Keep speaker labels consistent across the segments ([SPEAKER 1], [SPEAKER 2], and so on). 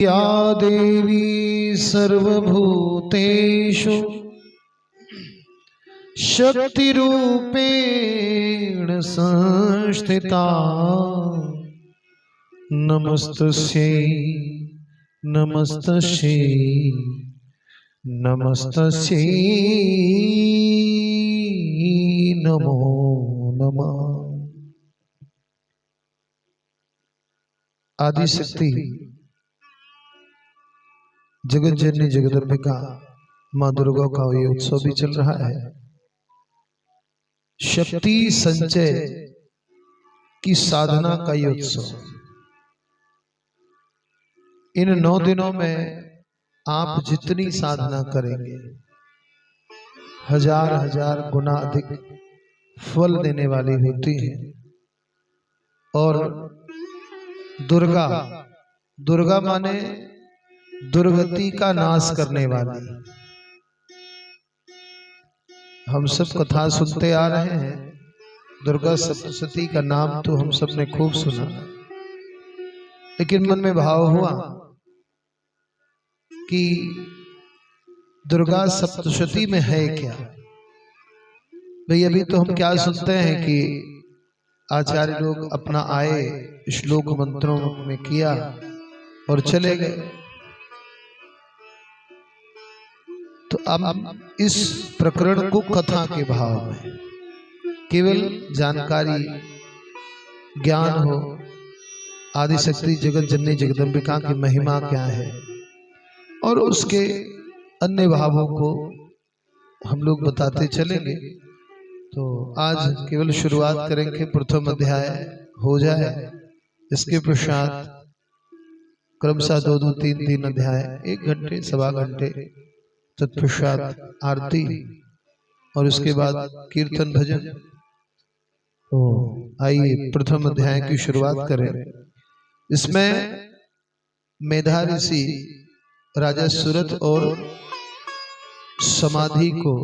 [SPEAKER 1] या देवी सर्वभूतेषु शक्तिरूपेण संस्थिता नमस्तस्यै नमस्तस्यै नमस्तस्यै नमो नमः। आदिशक्ति जगत जननी जगदम्बिका माँ दुर्गा का ये उत्सव भी चल रहा है। शक्ति संचय की साधना का ये उत्सव इन 9 दिनों में आप जितनी साधना करेंगे हजार हजार गुना अधिक फल देने वाली होती है। और दुर्गा दुर्गा माने दुर्गति का नाश करने वाली। हम सब कथा सुनते आ रहे हैं, दुर्गा सप्तशती का नाम तो हम सब ने खूब सुना, लेकिन मन में भाव हुआ कि दुर्गा सप्तशती में है क्या। भाई अभी तो हम क्या सुनते हैं कि आचार्य लोग अपना आए श्लोक मंत्रों में किया और चले गए। तो अब इस प्रकरण को कथा के भाव में केवल जानकारी ज्ञान हो, आदिशक्ति जगत जननी जगदम्बिका की महिमा क्या है और उसके अन्य भावों को हम लोग बताते चलेंगे। तो आज केवल शुरुआत करेंगे, प्रथम अध्याय हो जाए, इसके पश्चात क्रमशः 2-2-3-3 अध्याय 1 घंटे 1.25 घंटे, तत्पश्चात आरती और उसके बाद कीर्तन भजन। तो आइए प्रथम अध्याय की शुरुआत करें। इसमें मेधा ऋषि राजा सुरथ और समाधि को,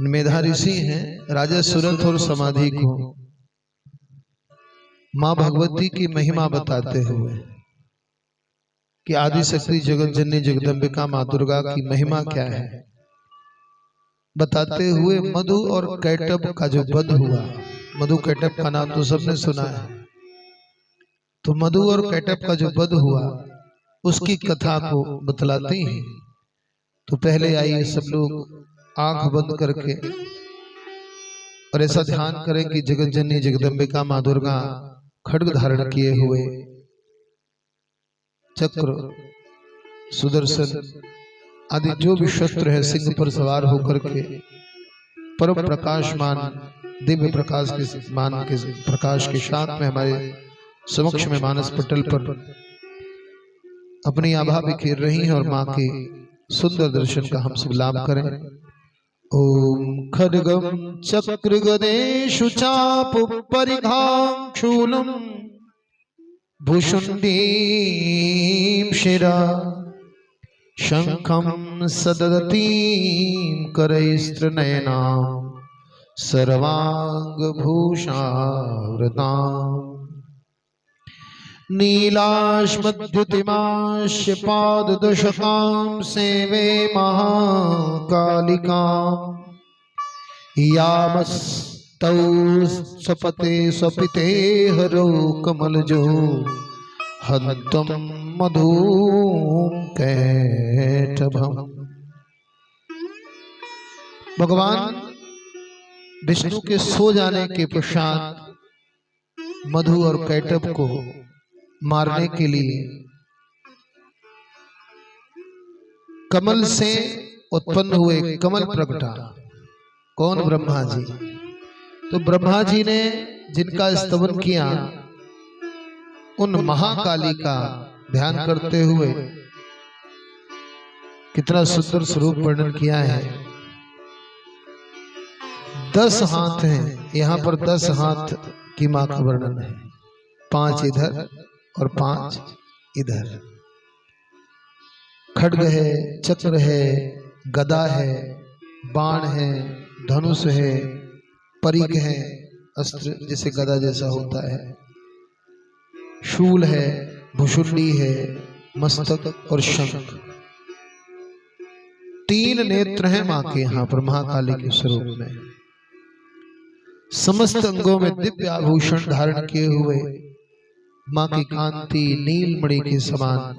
[SPEAKER 1] मेधा ऋषि हैं राजा सुरथ और समाधि को मां भगवती की महिमा बताते हुए कि आदिशक्ति जगत जननी जगदम्बिका मां दुर्गा की महिमा क्या है बताते हुए मधु और कैटभ का जो वध हुआ, मधु कैटभ का नाम तो सबने सुना है, तो मधु और कैटभ का जो वध हुआ उसकी कथा को बतलाते हैं। तो पहले आइए सब लोग आंख बंद करके और ऐसा ध्यान करें कि जगत जननी जगदम्बिका मां दुर्गा खड्ग धारण किए हुए, चक्र, सुदर्शन आदि जो भी शस्त्र है सिंह पर सवार होकर के परम प्रकाशमान दिव्य प्रकाश के मान के प्रकाश के साथ में हमारे समक्ष में मानस पटल पर अपनी आभा बिखेर रही हैं और मां के सुंदर दर्शन का हम सब लाभ करें। ओम खड्गम चक्र गदेषु चाप परिघां शूलम भूषुंडीं शिरा शंखं सदतीं करैस्त्रनयनां सर्वांगभूषावृतां नीलाश्मद्युतिमास्य पाददशकां सेवे महाकालिकां यामस्तौ स्वपते स्वपिते हरौ कमलजो हन्तं मधुं कैटभम्। भगवान विष्णु के सो जाने के पश्चात मधु और कैटभ को मारने के लिए कमल से उत्पन्न हुए कमल प्रगटा। कौन? ब्रह्मा जी। तो ब्रह्मा जी ने जिनका स्तवन किया उन महाकाली का ध्यान करते हुए कितना सुंदर स्वरूप वर्णन किया है। 10 हाथ हैं, यहाँ पर 10 हाथ की मां का वर्णन है, 5 इधर और 5 इधर। खड्ग है, चक्र है, गदा है, बाण है, धनुष है, परिघ है, अस्त्र जैसे गदा जैसा होता है, शूल है, भुशुंडी है, मस्तक और शंख, 3 नेत्र हैं मां के यहाँ पर महाकाली के स्वरूप में। समस्त अंगों में दिव्य आभूषण धारण किए हुए मां की कांति नीलमणि के समान।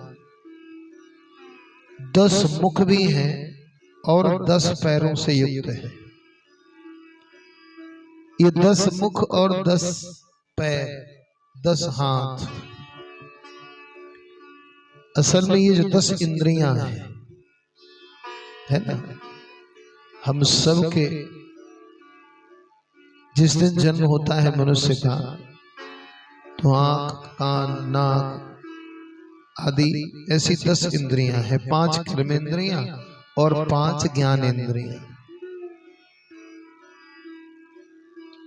[SPEAKER 1] 10 मुख भी हैं और 10 पैरों से युक्त है। ये 10 मुख और 10 पैर, 10 हाथ, असल में ये जो 10 इंद्रियां हैं, है ना, हम सब के जिस दिन जन्म होता है मनुष्य का, तो आंख, कान, नाक आदि ऐसी 10 इंद्रियां हैं, 5 कर्मेंद्रियां और 5 ज्ञानेंद्रियां।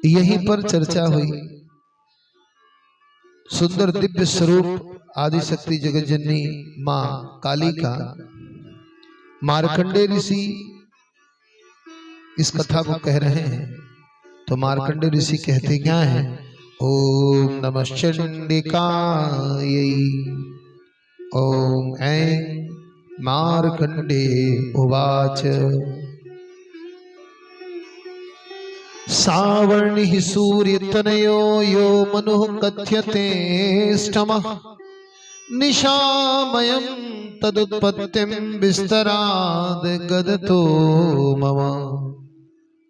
[SPEAKER 1] यहीं पर चर्चा हुई सुंदर दिव्य स्वरूप आदिशक्ति जगतजननी मां काली का। मार्कंडेय ऋषि इस कथा को कह रहे हैं, तो मार्कंडेय ऋषि कहते क्या है? ओम नमः चंडिकायै, ओम ऐं मार्कंडेय उवाच। सावर्णिः सूर्यतनयो यो मनुः कथ्यते ष्टमः, निशामयं तदुत्पत्तिं विस्तराद् गदतो मम,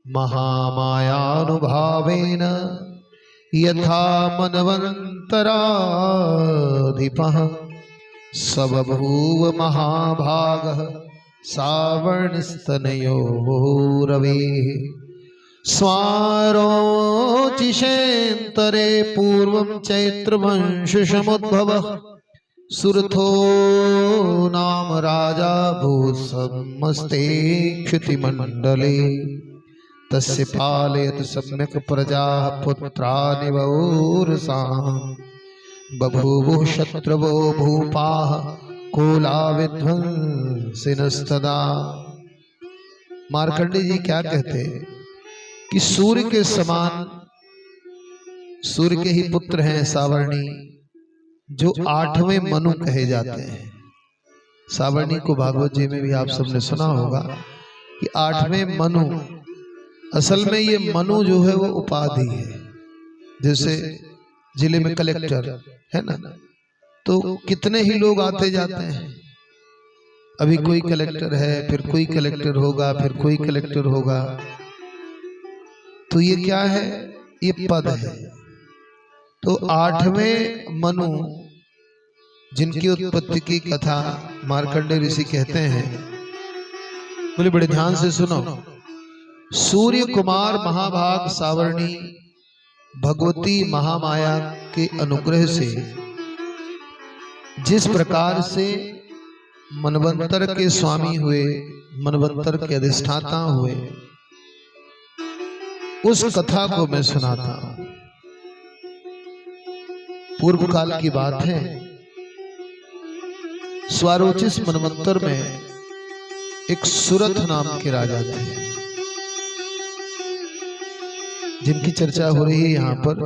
[SPEAKER 1] महामायानुभावेन यथा मनवन्तराधिपः, स बभूव महाभागः सावर्णस्तनयो रवेः। स्वारोचिषेऽन्तरे पूर्वं चैत्रवंशसमुद्भवः, सुरथो नाम राजा भूसमस्ते क्षितिमण्डले, तस्य पालयत सम्यक् प्रजाः पुत्रानि वौरसाम्, बभूवुः शत्रवो भूपाः कोला विध्वंसिनस्तदा। मार्कंडेय जी क्या कहते हैं कि सूर्य के समान, सूर्य के ही पुत्र हैं सावर्णी, जो 8वें मनु कहे जाते हैं। सावर्णी को भागवत जी में भी आप सबने सुना होगा कि 8वें मनु, असल में ये मनु जो है वो उपाधि है। जैसे जिले में कलेक्टर है ना, तो कितने ही लोग आते जाते हैं। अभी कोई कलेक्टर है, फिर कोई कलेक्टर होगा, फिर कोई कलेक्टर होगा। तो ये क्या है? ये पद है। तो 8वें मनु जिनकी उत्पत्ति की कथा मार्कंडेय ऋषि कहते हैं, बोले बड़े ध्यान से सुनो। सूर्य कुमार महाभाग सावर्णी भगवती महामाया के अनुग्रह से जिस प्रकार से मनवंतर के स्वामी हुए, मनवंतर के अधिष्ठाता हुए, उस कथा को मैं सुनाता हूं। पूर्व काल की बात है। स्वारोचिस मनवंतर में एक सुरथ नाम के राजा थे, जिनकी चर्चा हो रही है यहाँ पर।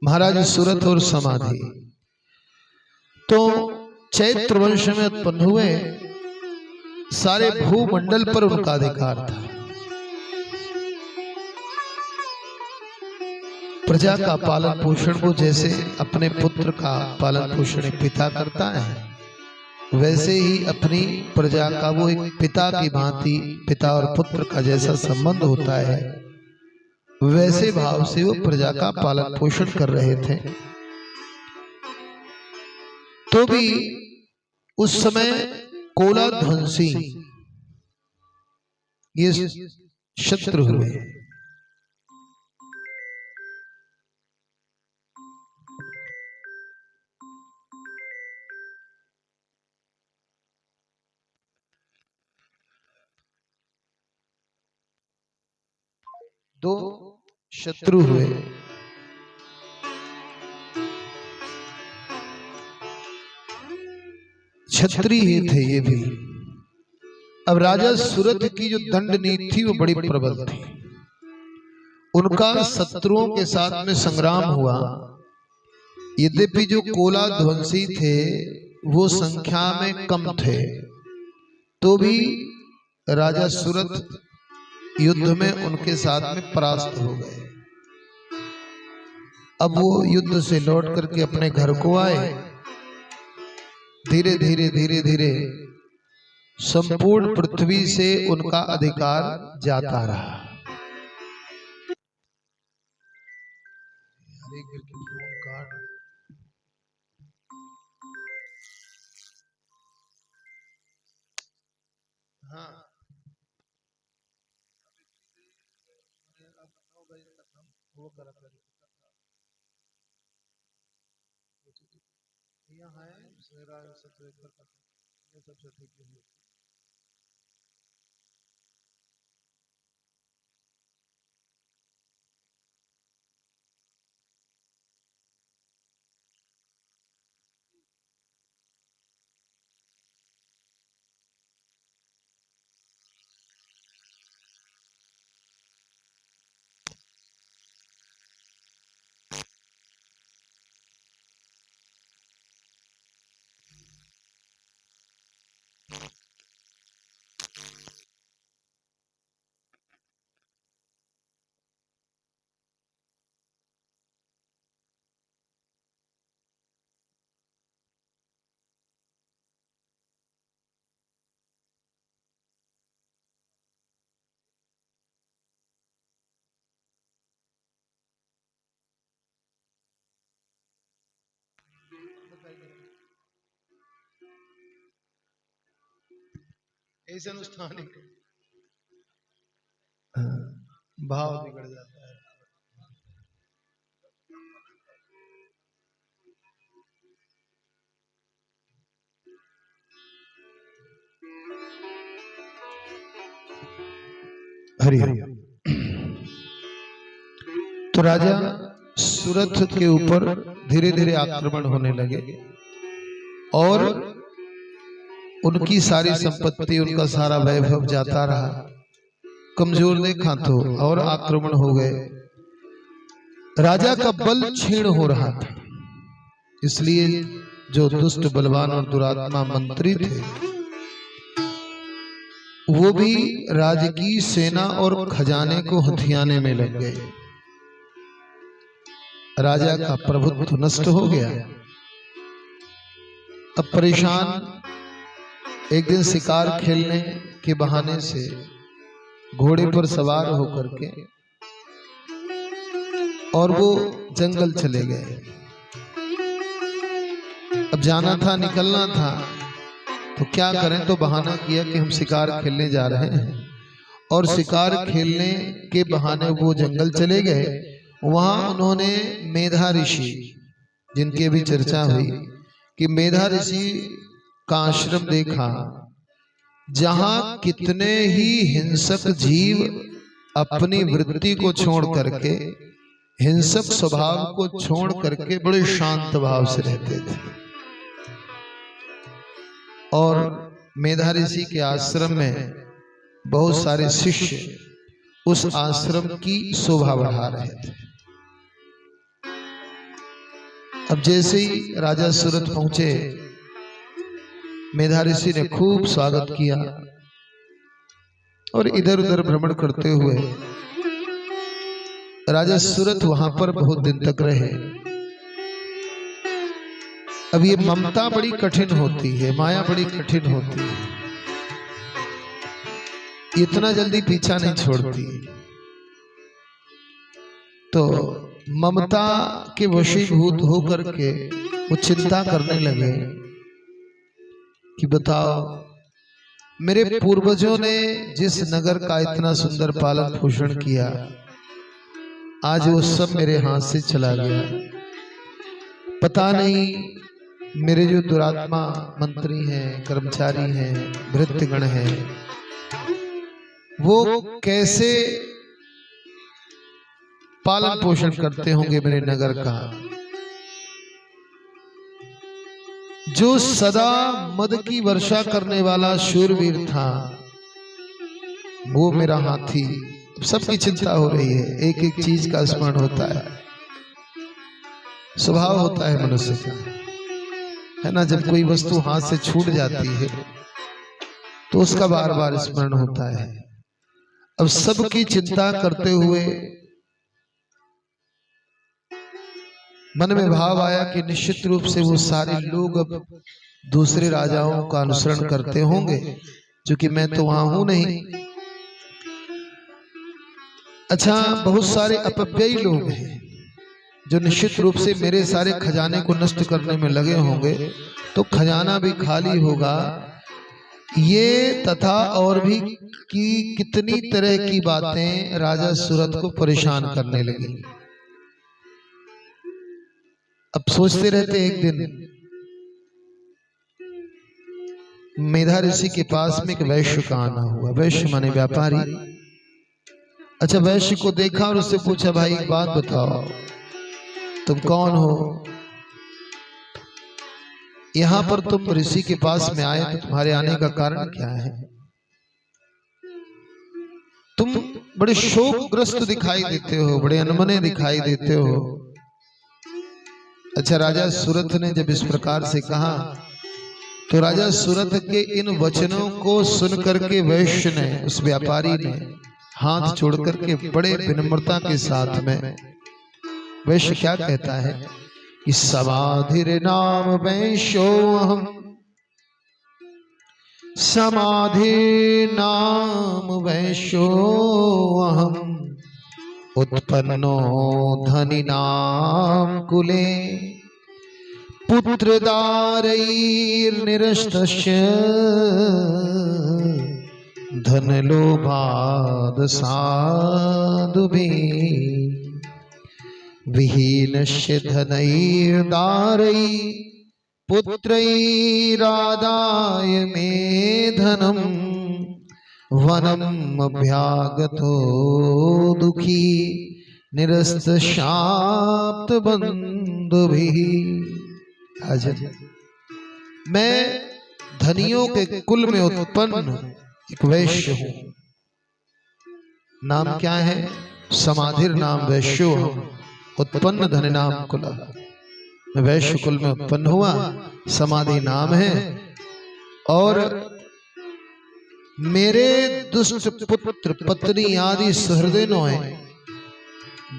[SPEAKER 1] महाराज सुरथ और समाधि तो चैत्र वंश में उत्पन्न हुए। सारे भूमंडल पर उनका अधिकार था। प्रजा का पालन पोषण को जैसे अपने पुत्र का पालन पोषण एक पिता करता है, वैसे ही अपनी प्रजा का वो एक पिता की भांति, पिता और पुत्र का जैसा संबंध होता है, वैसे भाव से वो प्रजा का पालन पोषण कर रहे थे। तो भी उस समय कोलाध्वंसी ये शत्रु हुए। दो शत्रु हुए। क्षत्रिय ही थे ये भी। अब राजा सुरथ की जो दंड नीति थी वो बड़ी प्रबल थी। उनका शत्रुओं के साथ में संग्राम हुआ यद्यपि जो कोला ध्वंसी थे वो संख्या में कम थे, तो भी राजा सुरथ युद्ध में उनके साथ में परास्त हो गए। अब वो युद्ध से लौट करके अपने घर को आए। धीरे धीरे धीरे धीरे संपूर्ण पृथ्वी से उनका अधिकार जाता रहा। हाँ, वो करा यहाँ है सबसे ठीक है। ऐसे अनुष्ठान भाव बिगड़ जाता है। हरि हरि। तो राजा सुरथ के ऊपर धीरे धीरे आक्रमण होने लगे और उनकी सारी संपत्ति, उनका सारा वैभव जाता रहा। कमजोर देखा तो और आक्रमण हो गए। राजा का बल क्षीण हो रहा था, इसलिए जो दुष्ट बलवान और दुरात्मा मंत्री थे वो भी राजकीय सेना और खजाने को हथियाने में लग गए। राजा का प्रभुत्व नष्ट हो गया। अब परेशान एक दिन शिकार खेलने के बहाने से घोड़े पर सवार होकर के और वो जंगल चले गए। अब जाना था, निकलना था, तो क्या करें, तो बहाना किया कि हम शिकार खेलने जा रहे हैं। और शिकार खेलने के बहाने वो जंगल चले गए। वहां उन्होंने मेधा ऋषि, जिनकी अभी चर्चा हुई कि मेधा ऋषि का आश्रम देखा, जहां कितने ही हिंसक जीव अपनी वृत्ति को छोड़ करके, हिंसक स्वभाव को छोड़ करके बड़े शांत भाव से रहते थे। और मेधा ऋषि के आश्रम में बहुत सारे शिष्य उस आश्रम की शोभा बढ़ा रहे थे। अब जैसे ही राजा सुरथ पहुंचे, मेधा ऋषि ने खूब स्वागत किया और इधर उधर भ्रमण करते हुए राजा सुरथ वहां पर बहुत दिन तक रहे। अब ये ममता बड़ी कठिन होती है, माया बड़ी कठिन होती है, इतना जल्दी पीछा नहीं छोड़ती। तो ममता के वशीभूत होकर के वो चिंता करने लगे कि बताओ, मेरे पूर्वजों ने जिस नगर का इतना सुंदर पालन पोषण किया, आज वो सब मेरे हाथ से चला गया। पता नहीं मेरे जो दुरात्मा मंत्री हैं, कर्मचारी हैं, भृत्यगण हैं, वो कैसे पालन पोषण करते होंगे मेरे नगर का। जो सदा मद की वर्षा करने वाला शूरवीर था, वो मेरा हाथी। सबकी चिंता हो रही है, एक एक चीज का स्मरण होता है। स्वभाव होता है मनुष्य का, है ना। जब कोई वस्तु हाथ से छूट जाती है तो उसका बार बार स्मरण होता है। अब सबकी चिंता करते हुए मन में भाव आया कि निश्चित रूप से वो सारे लोग अब दूसरे राजाओं का अनुसरण करते होंगे, क्योंकि मैं तो वहां हूं नहीं। अच्छा, बहुत सारे अपव्ययी लोग हैं जो निश्चित रूप से मेरे सारे खजाने को नष्ट करने में लगे होंगे, तो खजाना भी खाली होगा। ये तथा और भी की कितनी तरह की बातें राजा सुरथ को परेशान करने लगी। अब सोचते रहते, एक दिन मेधा ऋषि के पास में एक वैश्य का आना हुआ। वैश्य माने व्यापारी। अच्छा, वैश्य को देखा और उससे पूछा, भाई एक बात बताओ, तुम कौन हो? यहां पर तुम ऋषि के पास में आए, तो तुम्हारे आने का कारण क्या है? तुम बड़े शोकग्रस्त दिखाई देते हो, बड़े अनमने दिखाई देते हो। अच्छा, राजा सुरथ ने जब इस प्रकार से कहा तो राजा सुरथ के इन वचनों को सुनकर के वैश्य ने, उस व्यापारी ने हाथ जोड़ करके बड़े विनम्रता के साथ में, वैश्य क्या कहता है कि समाधिर नाम वैश्यो हम, समाधि नाम वैश्यो हम, उत्पन्नो धनी नाम कुले, पुत्रदारैर्निरस्तस्य धनलोभाद साधुभिः, विहीनस्य धनैर्दारै पुत्रैरादाय मे धनम्, वनम् अभ्यागतो दुखी निरस्तशाप्त बंधुभिः। मैं धनियों के कुल में उत्पन्न एक वैश्य हूं। नाम क्या है? समाधिर नाम वैश्यो हम, उत्पन्न धन नाम कुल। मैं वैश्य कुल में उत्पन्न हुआ, समाधि नाम है, और मेरे दुष्ट पुत्र पत्नी आदि सहृदयों ने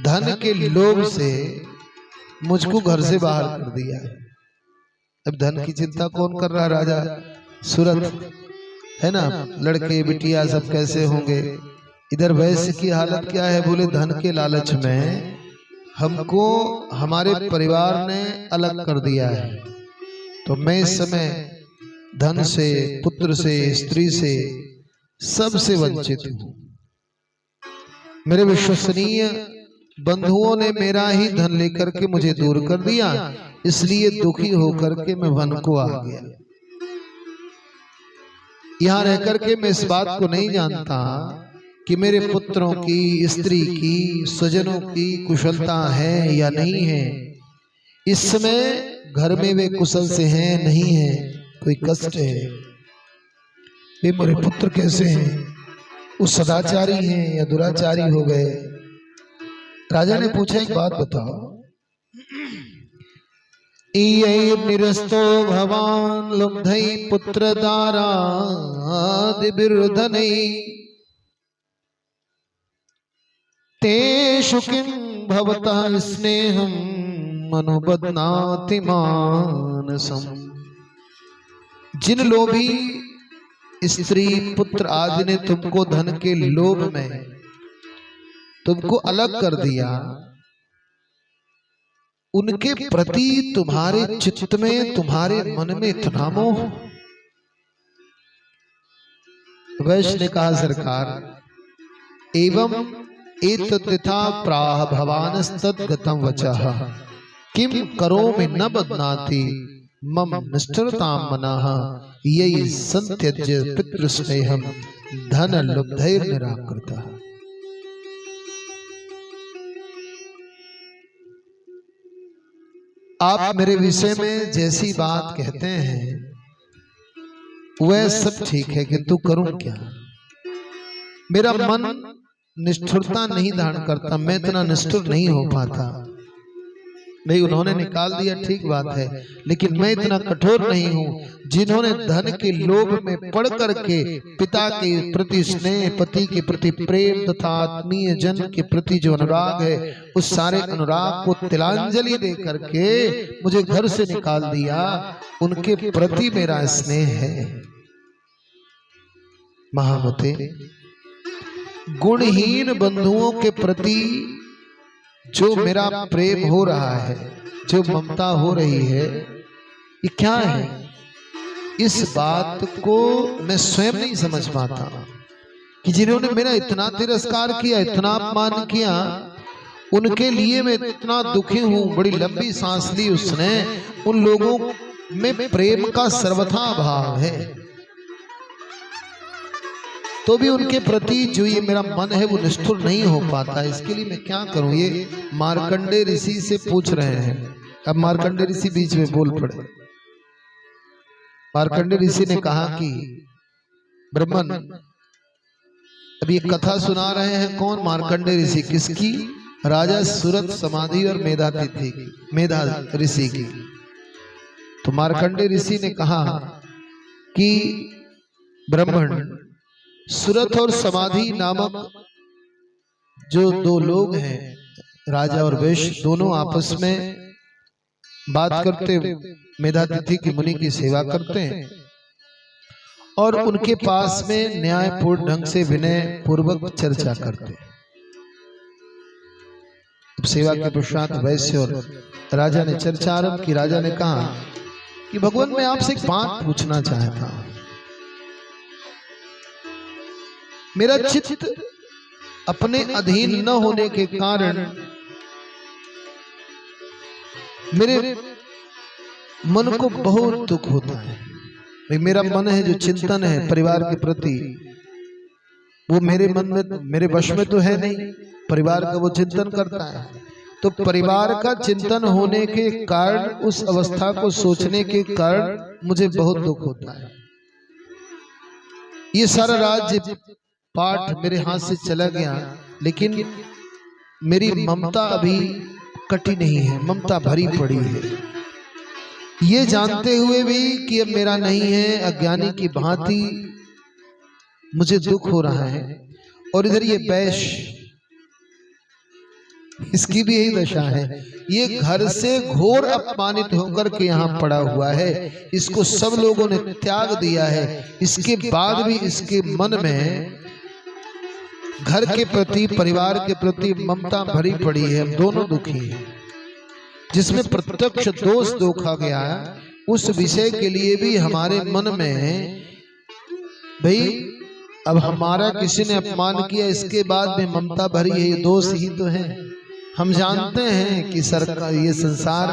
[SPEAKER 1] धन के लोभ से मुझको घर से बाहर कर दिया। अब धन की चिंता कौन कर रहा? राजा सुरथ, है ना। लड़के बिटिया सब कैसे होंगे। इधर वैश्य की हालत क्या है? बोले धन के लालच में हमको हमारे परिवार ने अलग कर दिया है, तो मैं इस समय धन से, पुत्र से, स्त्री से, सबसे वंचित हूं। मेरे विश्वसनीय बंधुओं ने मेरा ही धन लेकर के मुझे दूर कर दिया, इसलिए दुखी होकर के मैं वन को आ गया। यहां रहकर के मैं इस बात को नहीं जानता कि मेरे पुत्रों की, स्त्री की, स्वजनों की कुशलता है या नहीं है। इस समय घर में वे कुशल से हैं, नहीं है, कोई कष्ट है। वे मेरे पुत्र कैसे हैं? वो सदाचारी हैं या दुराचारी हो गए? राजा ने पूछा, एक बात बताओ, निरस्तो भवान लुब्धै पुत्रदारादिभिर्धनै, तेषु किं भवतः स्नेहं अनुबध्नाति मानसम्। जिन लोभी स्त्री, पुत्र आदि ने तुमको धन के लोभ में तुमको अलग कर दिया, उनके प्रति तुम्हारे चित्त में, तुम्हारे मन में इतना मोह। वैश्य ने कहा, सरकार, एवं एतद्यथा प्राह भवानस्तद्गतं वचः, किम करोमि न बध्नाति मम निष्ठुरतां मनः, ययि संत्यज्य पितृस्नेहं धन लुब्धैर्निराकृतः। आप मेरे विषय में जैसी बात कहते हैं वह सब ठीक है, किंतु करूं क्या? मेरा मन निष्ठुरता नहीं धारण करता, मैं इतना निष्ठुर नहीं हो पाता। नहीं, उन्होंने निकाल दिया, ठीक बात है, लेकिन मैं इतना कठोर नहीं हूं जिन्होंने धन के लोभ में पड़ करके पिता के प्रति स्नेह, पति के प्रति प्रेम तथा आत्मीय जन के प्रति जो अनुराग है, उस सारे अनुराग को तिलांजलि दे करके मुझे घर से निकाल दिया। उनके प्रति मेरा स्नेह है। महामते, गुणहीन बंधुओं के प्रति जो मेरा प्रेम हो रहा है, जो ममता हो रही है, ये क्या है? इस बात को मैं स्वयं नहीं समझ पाता कि जिन्होंने मेरा इतना तिरस्कार किया, इतना अपमान किया, उनके लिए मैं इतना दुखी हूं। बड़ी लंबी सांस ली उसने। उन लोगों में प्रेम का सर्वथा अभाव है, तो भी उनके प्रति जो ये मेरा मन है वो निष्ठुर नहीं हो पाता। इसके लिए मैं क्या करूं? ये मार्कंडेय ऋषि से पूछ रहे हैं। अब मार्कंडेय ऋषि बीच में बोल पड़े। मार्कंडेय ऋषि ने कहा कि ब्राह्मण, अब ये कथा सुना रहे हैं कौन? मार्कंडेय ऋषि। किसकी? राजा सुरथ, समाधि और मेधातिथि की, मेधा ऋषि की। तो मार्कंडेय ऋषि ने कहा कि ब्राह्मण, सुरथ और समाधि नामक जो दो लोग हैं, राजा और वैश्य, दोनों आपस में बात करते, मेधातिथि की मुनि की सेवा करते हैं और उनके पास में न्यायपूर्ण ढंग से विनय पूर्वक चर्चा करते हैं। सेवा के पश्चात वैश्य और राजा ने चर्चा आरंभ की। राजा ने कहा कि भगवान, मैं आपसे एक बात पूछना चाहता हूं। मेरा चित्त अपने अधीन न होने के कारण मेरे मन को बहुत दुख होता है। मेरा मन है जो चिंतन है परिवार के प्रति, वो मेरे मन में, मेरे वश में तो है नहीं। परिवार का वो चिंतन करता है, तो परिवार का चिंतन होने के कारण, उस अवस्था को सोचने के कारण मुझे बहुत दुख होता है। ये सारा राज्य पाठ मेरे हाथ से चला गया, लेकिन मेरी ममता अभी कटी नहीं है, ममता भरी पड़ी है। ये जानते हुए भी कि अब मेरा नहीं है, अज्ञानी की भांति मुझे दुख हो रहा है। और इधर ये वैश्य, इसकी भी यही दशा है। ये घर से घोर अपमानित होकर के यहाँ पड़ा हुआ है। इसको सब लोगों ने त्याग दिया है। इसके बाद भी इसके मन में घर के प्रति, परिवार के प्रति ममता भरी पड़ी है। हम दोनों दुखी हैं। जिसमें प्रत्यक्ष दोष देखा गया है, उस विषय के लिए भी हमारे मन में, भाई अब हमारा किसी ने अपमान किया, इसके बाद में ममता भरी है, ये दोष ही तो है। हम जानते हैं कि सरकार, ये संसार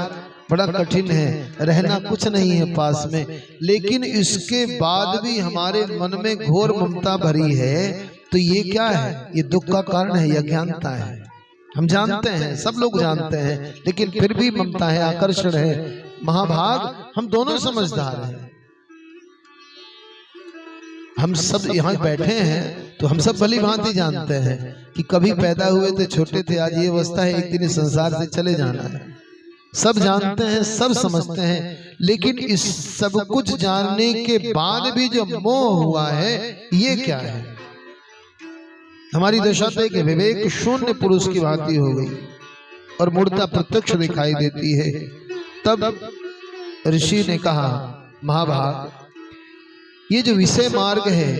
[SPEAKER 1] बड़ा कठिन है, रहना कुछ नहीं है पास में, लेकिन इसके बाद भी हमारे मन में घोर ममता भरी है। तो ये क्या है? ये दुख का कारण है, यह अज्ञानता है। हम जानते हैं, सब लोग जानते हैं, लेकिन फिर भी ममता है, आकर्षण है। महाभाग, हम दोनों समझदार हैं। हम सब यहाँ बैठे हैं तो हम सब भली भांति जानते हैं कि कभी पैदा हुए थे, छोटे थे, आज ये अवस्था है, एक दिन इस संसार से चले जाना है। सब जानते हैं, सब समझते हैं, लेकिन इस सब कुछ जानने के बाद भी जो मोह हुआ है, ये क्या है? हमारी दशा तो कि विवेक शून्य पुरुष की भांति हो गई और मूर्ता प्रत्यक्ष दिखाई देती है। तब ऋषि ने कहा, महाभाग, ये जो विषय मार्ग है,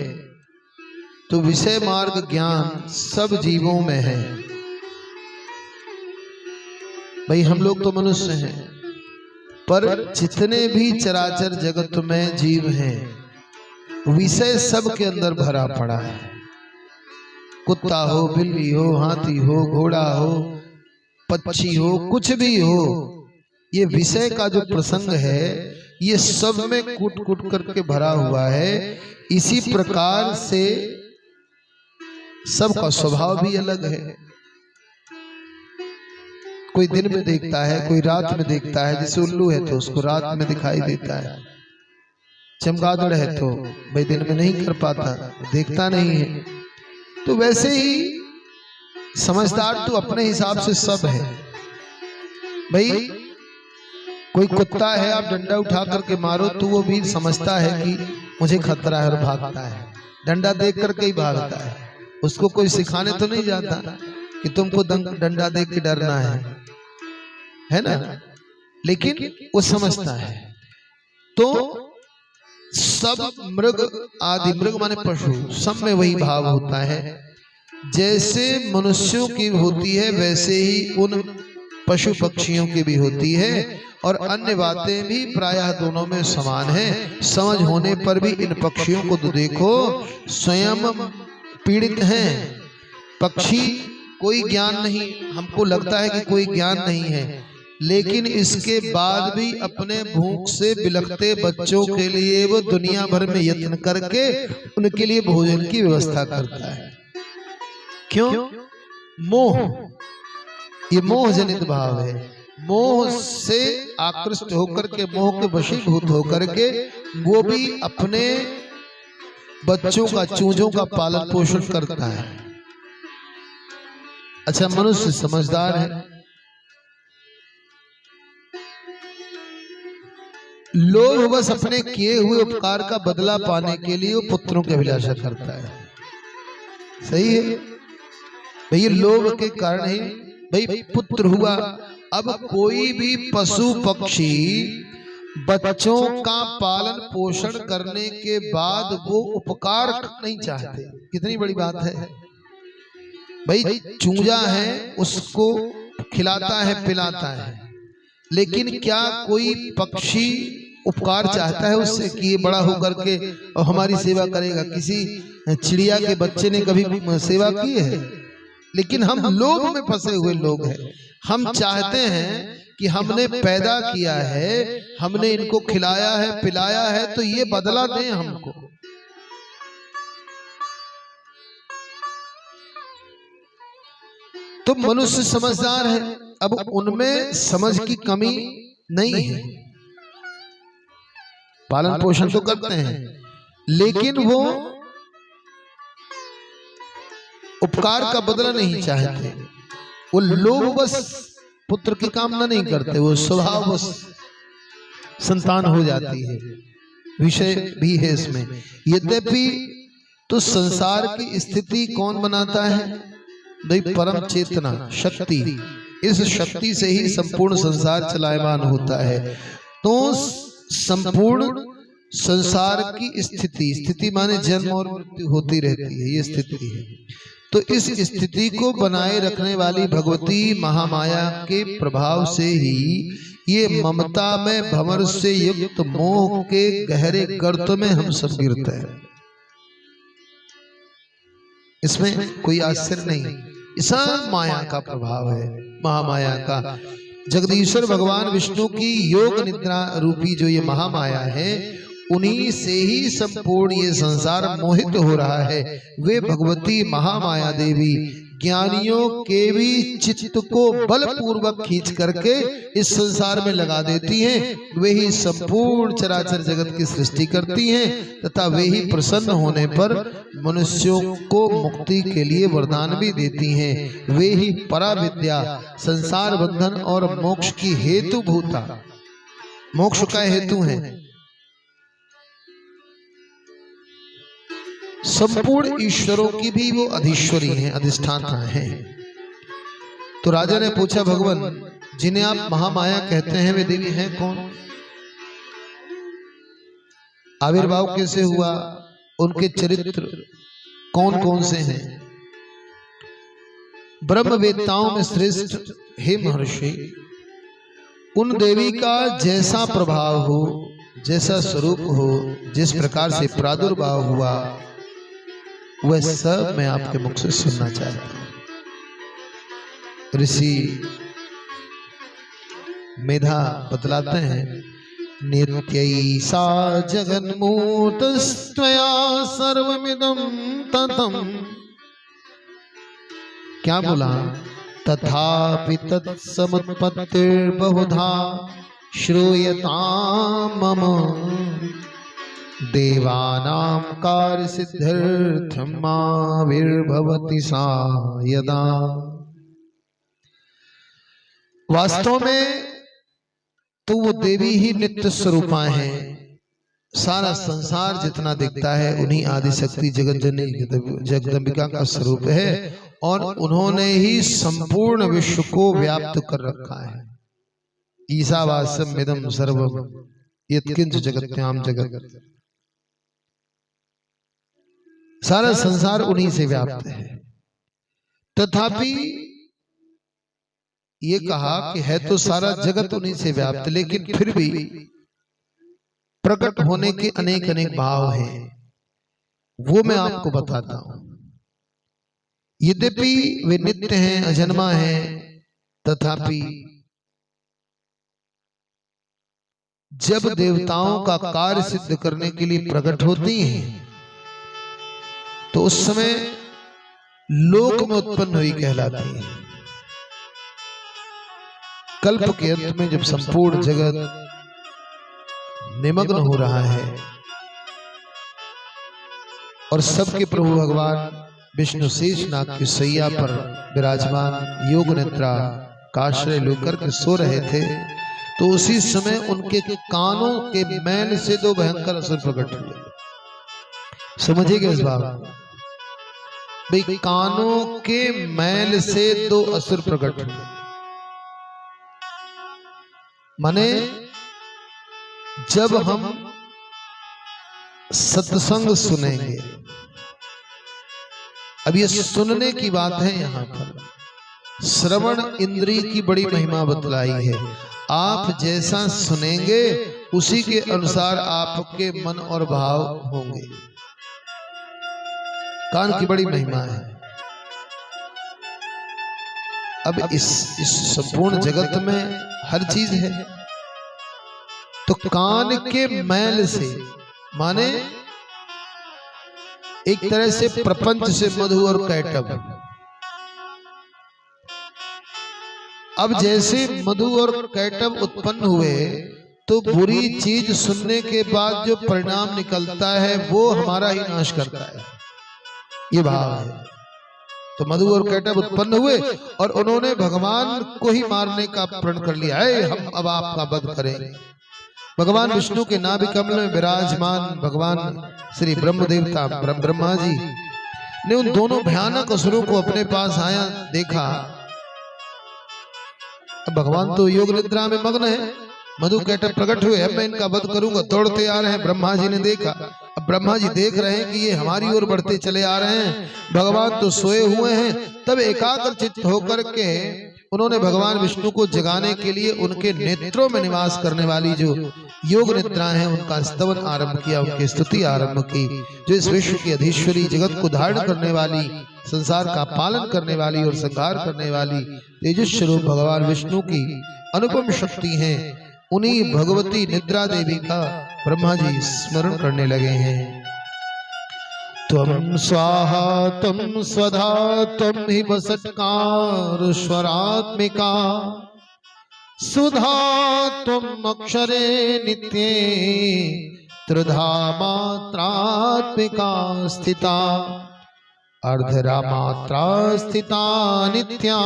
[SPEAKER 1] तो विषय मार्ग ज्ञान सब जीवों में है। भाई हम लोग तो मनुष्य हैं, पर जितने भी चराचर जगत में जीव हैं, विषय सब के अंदर भरा पड़ा है। कुत्ता हो, बिल्ली हो, हाथी हो, घोड़ा हो, पक्षी हो, कुछ भी हो, ये विषय का जो प्रसंग है, ये सब में कूट कूट करके भरा हुआ है। इसी प्रकार से सबका स्वभाव भी अलग है। कोई दिन में देखता है, कोई रात में देखता है। जैसे उल्लू है तो उसको रात में दिखाई देता है, चमगादड़ है तो भाई दिन में नहीं कर पाता, देखता नहीं है। तो वैसे ही समझदार तो अपने हिसाब से सब है, भाई कोई कुत्ता है, आप डंडा उठा करके मारो तो वो भी समझता है कि मुझे खतरा है और भागता है, डंडा देख करके ही भागता है। उसको कोई सिखाने तो नहीं जाता कि तुमको डंडा देख के डरना है ना, लेकिन वो समझता है। तो सब मृग आदि, मृग माने पशु, सब में वही भाव होता है। जैसे मनुष्यों की होती है वैसे ही उन पशु पक्षियों की भी होती है, और अन्य बातें भी प्रायः दोनों में समान है। समझ होने पर भी इन पक्षियों को तो देखो, स्वयं पीड़ित हैं। पक्षी कोई ज्ञान नहीं, हमको लगता है कि कोई ज्ञान नहीं है, लेकिन इसके बाद भी अपने भूख से बिलखते बच्चों के लिए वो दुनिया भर में यत्न करके उनके लिए भोजन की व्यवस्था करता है। क्यों? मोह, ये मोह जनित भाव है। मोह से आकृष्ट होकर के, मोह के वशीभूत होकर के वो भी अपने बच्चों का, चूजों का पालन पोषण करता है। अच्छा, मनुष्य समझदार है, लोग बस अपने किए हुए उपकार का बदला पाने के लिए वो पुत्रों की अभिलाषा करता है। सही है भाई, लोभ के कारण ही भाई पुत्र हुआ। अब कोई भी पशु पक्षी बच्चों का पालन पोषण करने के बाद वो उपकार नहीं चाहते। कितनी बड़ी बात है भाई। चूजा है, उसको खिलाता है पिलाता है, लेकिन क्या कोई पक्षी उपकार चाहता है उससे कि ये बड़ा होकर के और हमारी सेवा करेगा? किसी चिड़िया के बच्चे ने कभी सेवा की है? लेकिन हम लोभ में फंसे हुए लोग हैं। हम चाहते हैं कि हमने पैदा किया है, हमने इनको खिलाया है पिलाया है, तो ये बदला दें हमको। तो मनुष्य समझदार है, अब उनमें समझ की कमी नहीं है, पालन पोषण तो करते हैं, लेकिन वो उपकार का बदला नहीं चाहते। वो लोग बस पुत्र की कामना नहीं करते, वो स्वभाव बस संतान हो जाती है। विषय भी है इसमें। यद्यपि तो संसार की स्थिति कौन बनाता है? भाई परम चेतना शक्ति, इस शक्ति से ही संपूर्ण संसार चलायमान होता है। तो संपूर्ण संसार की स्थिति माने जन्म और मृत्यु होती रहती है, ये स्थिति है। तो इस स्थिति को बनाए रखने वाली भगवती महामाया के प्रभाव से ही ये ममता में भंवर से युक्त मोह के गहरे गर्त में हम सब गिरते हैं। इसमें कोई आश्चर्य नहीं, ऐसा माया का प्रभाव है, महामाया का। जगदीश्वर भगवान विष्णु की योग निद्रा रूपी जो ये महामाया है, उन्हीं से ही संपूर्ण ये संसार मोहित हो रहा है। वे भगवती महामाया देवी ज्ञानियों के भी चित्त को बलपूर्वक खींच करके इस संसार में लगा देती हैं। वे ही संपूर्ण चराचर जगत की सृष्टि करती हैं, तथा वे ही प्रसन्न होने पर मनुष्यों को मुक्ति के लिए वरदान भी देती हैं। वे ही पराविद्या, संसार बंधन और मोक्ष की हेतु भूता, मोक्ष का हेतु है। संपूर्ण ईश्वरों की भी वो अधीश्वरी हैं, अधिष्ठाता हैं। तो राजा ने पूछा, भगवान जिन्हें आप महामाया कहते हैं वे देवी हैं कौन? आविर्भाव कैसे हुआ? उनके चरित्र कौन कौन से हैं? ब्रह्मवेत्ताओं में श्रेष्ठ हे महर्षि, उन देवी का जैसा प्रभाव हो, जैसा स्वरूप हो, जिस प्रकार से प्रादुर्भाव हुआ, वह सब मैं आपके मुख से सुनना चाहता हूं। ऋषि मेधा बतलाते हैं, नित्यैसा जगन्मूर्तस्त्वया सर्वमिदं ततं। क्या बोला? तथापि तत्समुत्पत्तिर्बहुधा श्रूयतां मम देवानां कार्य सिद्ध्यर्थम आविर्भवति सा यदा। वास्तव में तो वो देवी ही नित्य स्वरूपा हैं। सारा संसार जितना दिखता है उन्हीं आदि शक्ति जगत जननी जगदम्बिका का स्वरूप है और उन्होंने ही संपूर्ण विश्व को व्याप्त कर रखा है। ईशावास्यम इदं सर्वम यत्किंच जगत्याम जगत, सारा संसार उन्हीं से व्याप्त है। तथापि ये कहा कि है तो सारा जगत उन्हीं से व्याप्त, लेकिन फिर भी प्रकट होने के अनेक अनेक भाव हैं, वो मैं आपको बताता हूं। यद्यपि वे नित्य हैं, अजन्मा हैं, तथापि जब देवताओं का कार्य सिद्ध करने के लिए प्रकट होती हैं तो उस समय लोक में उत्पन्न हुई कहलाती है। कल्प के अंत में जब संपूर्ण जगत निमग्न हो रहा है और सबके प्रभु भगवान विष्णु शेषनाग की सैया पर विराजमान योग निद्रा का आश्रय लेकर के सो रहे थे, तो उसी समय उनके कानों के मैल से दो भयंकर असुर प्रकट हुए। समझिएगा इस बात, भाई कानों के मैल से दो असुर प्रकट हुए, माने जब हम सत्संग सुनेंगे, अब ये सुनने की बात है, यहां पर श्रवण इंद्रिय की बड़ी महिमा बतलाई है। आप जैसा सुनेंगे उसी के अनुसार आपके मन और भाव होंगे। कान की बड़ी महिमा है। अब इस संपूर्ण जगत में हर चीज है, तो कान के मैल से माने एक तरह से प्रपंच से मधु और कैटभ। अब जैसे मधु और कैटभ उत्पन्न हुए तो बुरी चीज सुनने के बाद जो परिणाम निकलता है वो हमारा ही नाश करता है, ये भाव है। तो मधु और कैटभ उत्पन्न हुए और उन्होंने भगवान को ही मारने का प्रण कर लिया है, हम अब आपका वध करेंगे। भगवान विष्णु के नाभि कमल में विराजमान भगवान श्री ब्रह्म देवता ब्रह्मा जी ने उन दोनों भयानक असुरों को अपने पास आया देखा। अब भगवान तो योग निद्रा में मग्न है, मधु कैटभ प्रकट हुए, अब मैं इनका वध करूंगा। दौड़ते आ रहे हैं, ब्रह्मा जी ने देखा। अब ब्रह्मा जी देख रहे हैं कि ये हमारी ओर बढ़ते चले आ रहे हैं, भगवान तो सोए हुए हैं। तब एकाग्र चित्त होकर के उन्होंने भगवान विष्णु को जगाने के लिए उनके नेत्रों में निवास करने वाली जो योग निद्रा है उनका स्तवन आरंभ किया, उनकी स्तुति आरंभ की। जो इस विश्व की अधीश्वरी, जगत को धारण करने वाली, संसार का पालन करने वाली और संहार करने वाली तेजस स्वरूप भगवान विष्णु की अनुपम शक्ति है, उन्हीं भगवती निद्रा देवी का ब्रह्मा जी स्मरण करने लगे हैं। त्वं स्वाहा त्वं स्वधा त्वं हि वसत्कार स्वरात्मिका सुधा त्वं अक्षरे नित्ये त्रिधा मात्रात्मिका स्थिता अर्धरा मात्रा स्थिता नित्या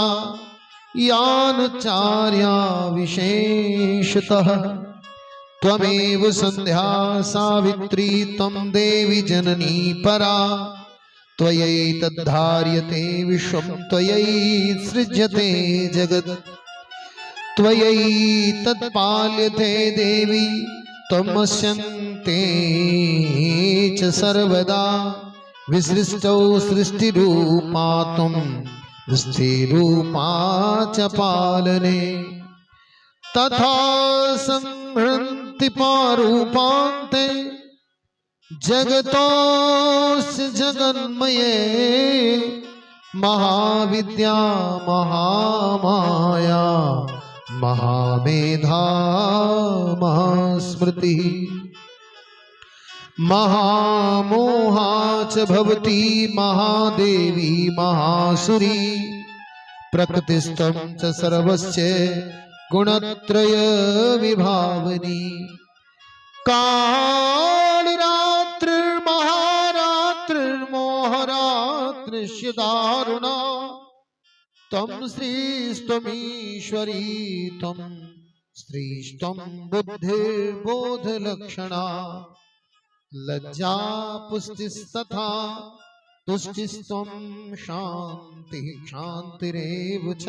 [SPEAKER 1] यानुचार्या विशेषतः त्वमेव संध्या सावित्री त्वं देवी जननी परा त्वयैतद्धार्यते विश्वं त्वयि सृज्यते जगत् त्वयैतत्पाल्यते देवी त्वमस्यन्ते च सर्वदा विसृष्टौ सृष्टिरूपा त्वं स्थिरूपा च पालने तथा संहृन्ति पारूपान्ते जगतोऽस्य जगन्मये महाविद्या महामाया महामेधा महास्मृति महामोहा च भवती महादेवी महासुरी प्रकृतिस्थं च सर्वस्य गुणत्रय विभावनी कालरात्रिर्महारात्रिर्मोहरात्रिश्च दारुणा तम श्रीस्त्वमीश्वरी तम श्रीस्त्वं बुद्धिर्बोधलक्षणा लज्जा पुष्टिस्तथा तुष्टिस्त्वं शान्तिः क्षान्तिरेव च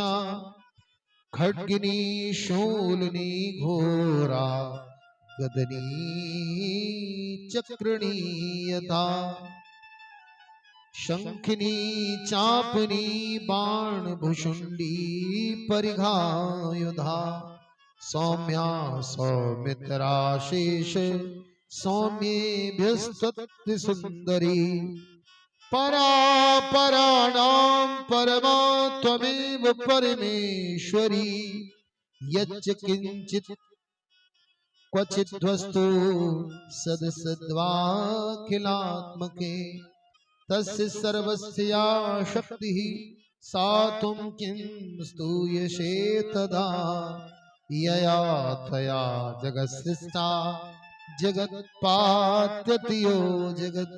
[SPEAKER 1] खड्गिनी शूलिनी घोरा गदनी चक्रिणी यथा शंखिनी चापनी बाण भुषुंडी परिघायुधा सौम्या सौमित्रा शेष सौम्येभ्यस्तुति सुंदरी परा पराणां परमा त्वमेव परमेश्वरी यच्च किंचित् क्वचिद्वस्तु सदसद्वाखिलात्मके तस्य सर्वस्या शक्तिः सा त्वं किं स्तूयसे तदा यया त्वया जगत्सृष्टा जगत्पात्यति यो जगत्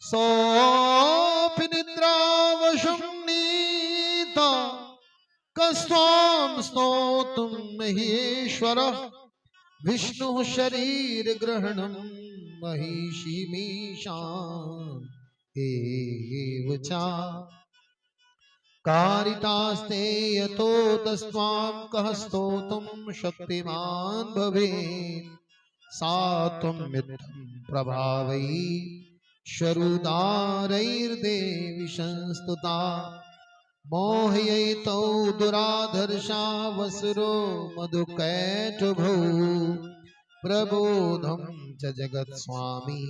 [SPEAKER 1] सोऽपि निद्रावशं नीता कस्त्वां स्तोतुं महेश्वरः विष्णुः शरीरग्रहणं महिषीमीशान् एव च कारितास्ते यतो तस्त्वां कः स्तोतुं शक्तिमान् भवेत् सा त्वं मित्रं प्रभावै शरुदारैर्देवि संस्तुता मोहयैतौ दुराधर्षा वसुरो मधुकैटभौ प्रबोधं च जगत्स्वामी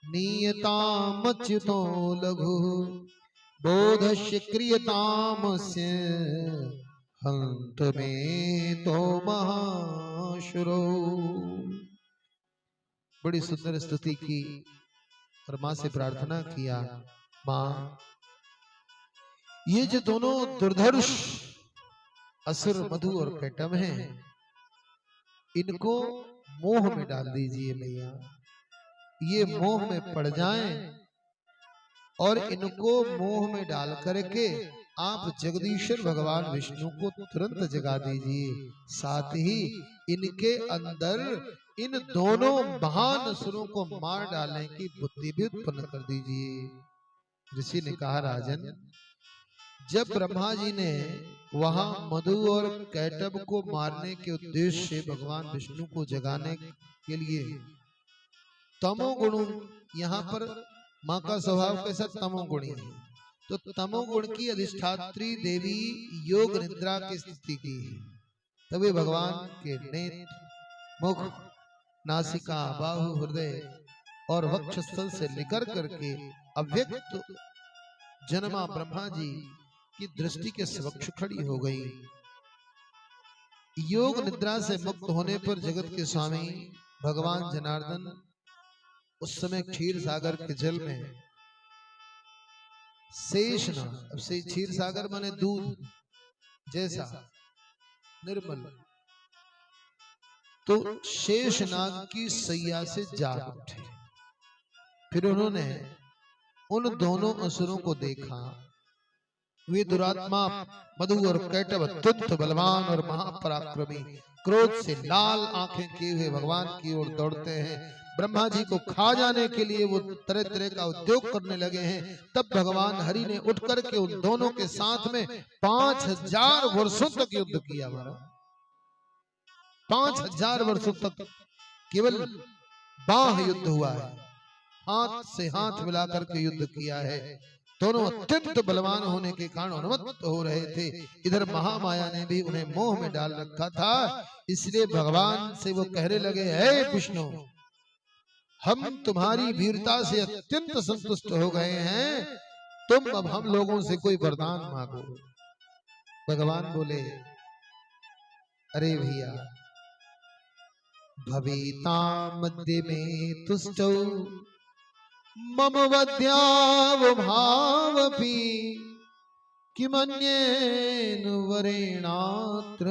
[SPEAKER 1] नीयतामच्युतो लघु बोधस्य क्रियतामस्य हंत में तो महाशुरो। बड़ी सुंदर स्तुति की और माँ से प्रार्थना किया, माँ ये जो दोनों दुर्धर्ष असुर मधु और कैटभ हैं, इनको मोह में डाल दीजिए मैया। ये मोह में पड़ जाएं और इनको मोह में डाल करके आप जगदीश्वर भगवान विष्णु को तुरंत जगा दीजिए। साथ ही इनके अंदर इन दोनों महान असुरों को मार डालने की बुद्धि भी उत्पन्न कर दीजिए। ऋषि ने कहा, राजन, जब ब्रह्मा जी ने वहां मधु और कैटभ को मारने के उद्देश्य से भगवान विष्णु को जगाने के लिए तमोगुण, यहाँ पर माँ का स्वभाव कैसा तमोगुणी है, तो तमोगुण की अधिष्ठात्री देवी योग निद्रा की स्थिति की है। तभी भगवान के नेत्र, मुख, नासिका, बाहु, हृदय और वक्षस्थल से निकल करके अव्यक्त जन्मा ब्रह्मा जी की दृष्टि के समक्ष खड़ी हो गई। योग निद्रा से मुक्त होने पर जगत के स्वामी भगवान जनार्दन उस समय क्षीर सागर के जल में शेषनाग, अब से क्षीर सागर माने दूध जैसा निर्मल, तो शेषनाग की सैया से जाग उठे। फिर उन्होंने उन दोनों असुरों को देखा। वे दुरात्मा मधु और कैटभ अत्यंत बलवान और महापराक्रमी क्रोध से लाल आंखें किए हुए भगवान की ओर दौड़ते हैं। ब्रह्मा जी को खा जाने के लिए वो तरह तरह का उद्योग करने लगे हैं। तब भगवान हरि ने उठ करके उन दोनों के साथ में 5000 वर्षों तक युद्ध किया। 5000 वर्षों तक केवल बाह युद्ध हुआ है, हाथ से हाथ मिलाकर के युद्ध किया है। दोनों अत्यंत बलवान होने के कारण उन्मत्त हो रहे थे। इधर महामाया ने भी उन्हें मोह में डाल रखा था। इसलिए भगवान से वो कहने लगे, हे विष्णु, हम तुम्हारी वीरता से अत्यंत संतुष्ट हो गए हैं, तुम अब हम लोगों से कोई वरदान मांगो। भगवान बोले, अरे भैया, भविता मध्य में तुष्टौ मम वद्यावभावपि किमन्येन वरेणात्र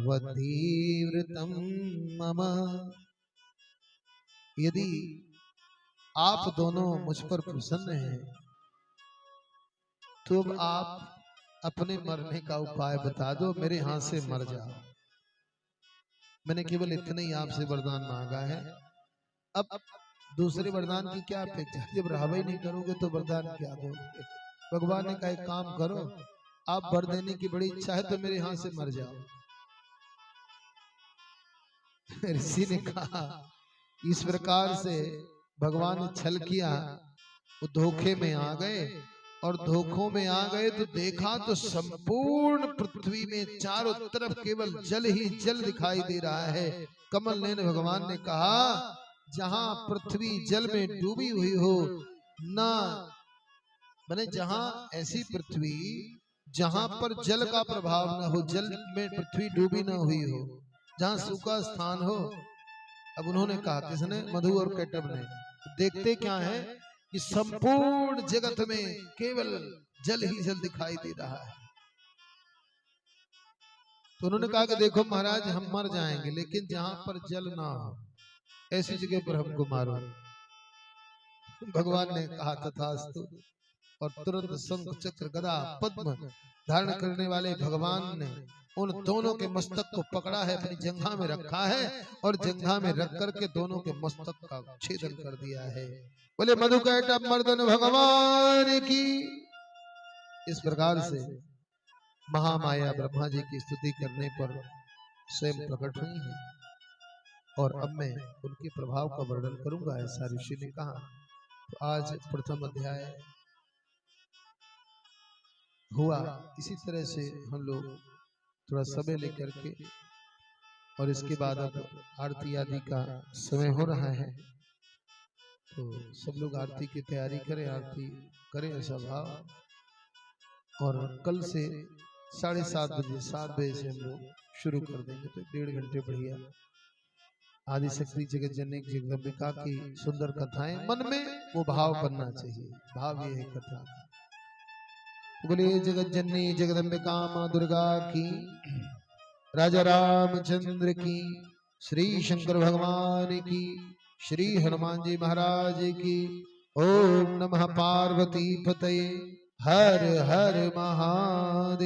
[SPEAKER 1] एतावद्धीव्रतं मम। यदि आप दोनों मुझ पर प्रसन्न हैं तो अब आप अपने मरने का उपाय बता दो, मेरे हाथ से मर जाओ। मैंने केवल इतना ही आपसे वरदान मांगा है। अब दूसरे वरदान की क्या अपेक्षा? जब रावई नहीं करोगे तो वरदान क्या दोगे? भगवान ने कहा एक काम करो, आप वर देने की बड़ी इच्छा है तो मेरे हाथ से मर जाओ। ऋषि ने कहा इस प्रकार से भगवान ने छल किया, वो धोखे में आ गए, और धोखों में आ गए तो देखा तो संपूर्ण पृथ्वी में चारों तरफ केवल जल ही जल दिखाई दे रहा है। कमल नयन भगवान ने कहा जहां पृथ्वी जल में डूबी हुई हो, ना माने जहां ऐसी पृथ्वी जहां पर जल का प्रभाव न हो, जल में पृथ्वी डूबी न हुई हो, जहां सूखा स्थान हो। अब उन्होंने कहा, किसने? मधु और कैटब ने। देखते क्या है कि संपूर्ण जगत में केवल जल ही जल दिखाई दे रहा है। तो उन्होंने कहा कि देखो महाराज, हम मर जाएंगे, लेकिन जहां पर जल ना हो ऐसी जगह पर हमको मारो। भगवान ने कहा तथास्तु, और तुरंत शंख चक्र गदा पद्म धारण करने वाले भगवान ने उन दोनों के मस्तक को पकड़ा है, अपनी जंघा में रखा है, और जंघा में रख करके दोनों के मस्तक का छेदन कर दिया है। बोले मधु कैटभ मर्दन भगवान की। इस प्रकार से महामाया ब्रह्मा जी की स्तुति करने पर स्वयं प्रकट हुई है, और अब मैं उनके प्रभाव का वर्णन करूंगा, ऐसा ऋषि ने कहा। तो आज प्रथम अध्याय हुआ। इसी तरह से हम लोग थोड़ा समय लेकर के, और इसके बाद अब आरती आदि का समय हो रहा है, तो सब लोग आरती की तैयारी करें, आरती करें ऐसा भाव। और कल से 7:30 बजे 7 बजे से हम लोग शुरू कर देंगे, तो 1.5 घंटे बढ़िया आदि शक्ति जगत जननी जगदम्बिका की सुंदर कथाएं, मन में वो भाव बनना चाहिए। भाव ये है कथा। बोलिए जगत जननी जगदम्बिका माँ दुर्गा की, राजा रामचंद्र की, श्री शंकर भगवान की, श्री हनुमान जी महाराज की। ओम नमः पार्वती पतये, हर हर महादेव।